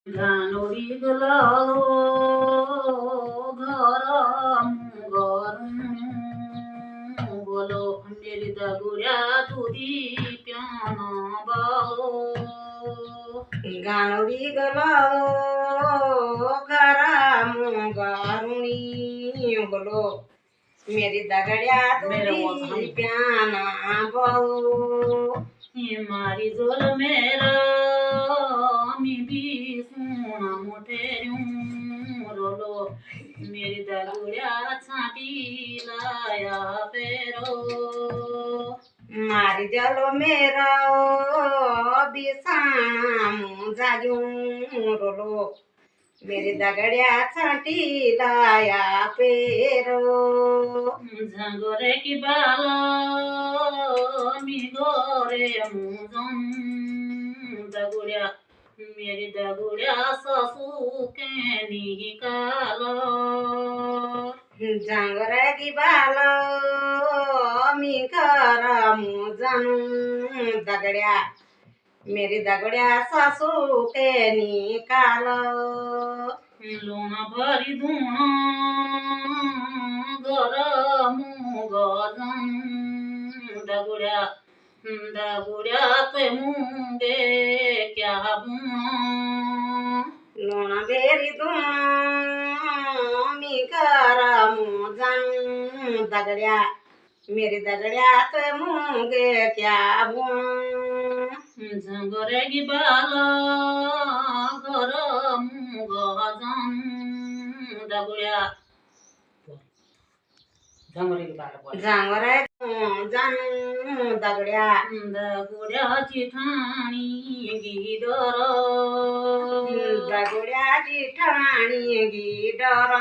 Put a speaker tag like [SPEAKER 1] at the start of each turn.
[SPEAKER 1] घाणोळी गलालो घरम घरून बोलो मेरी दगुड्या तुझी प्याना बाओ
[SPEAKER 2] गाणोडी गलालो घराम गारुणी बोलो मेरी दगड्या तुझी प्याना बाओ
[SPEAKER 1] मारी जोल मेरा मी भी सोना मोठे रोलो मेरी दगुड्या छाती लाया पेरो
[SPEAKER 2] मारी जलो मेरा बिसाना मुझाजू रोलो मेरी दगड्या छाटी लाया पेरो
[SPEAKER 1] झंगोरे की बाला मी गोरे मुजम दगुड्या मेरी दगुड्या सासू के निकालो
[SPEAKER 2] जांगरे की बाल मी करा मुजानू दगड्या मेरी दगड्या सासू के निकाल
[SPEAKER 1] लोणा भरी धुणा गरम गजम दगुड्या दगुड्या ते मुंगे क्या बुणा
[SPEAKER 2] लोणा बेरी धुणा मी करा मुजानू दगड्या मेरी दगड्या ते मुंगे क्या बुणा
[SPEAKER 1] झंगरे की बाला गरम गजम दगुड्या झंगरे की बाला
[SPEAKER 2] जांगरे जानू दगड्या
[SPEAKER 1] दगुड्याची ठाणी गिदर
[SPEAKER 2] दगड्याची ठाणी गिडर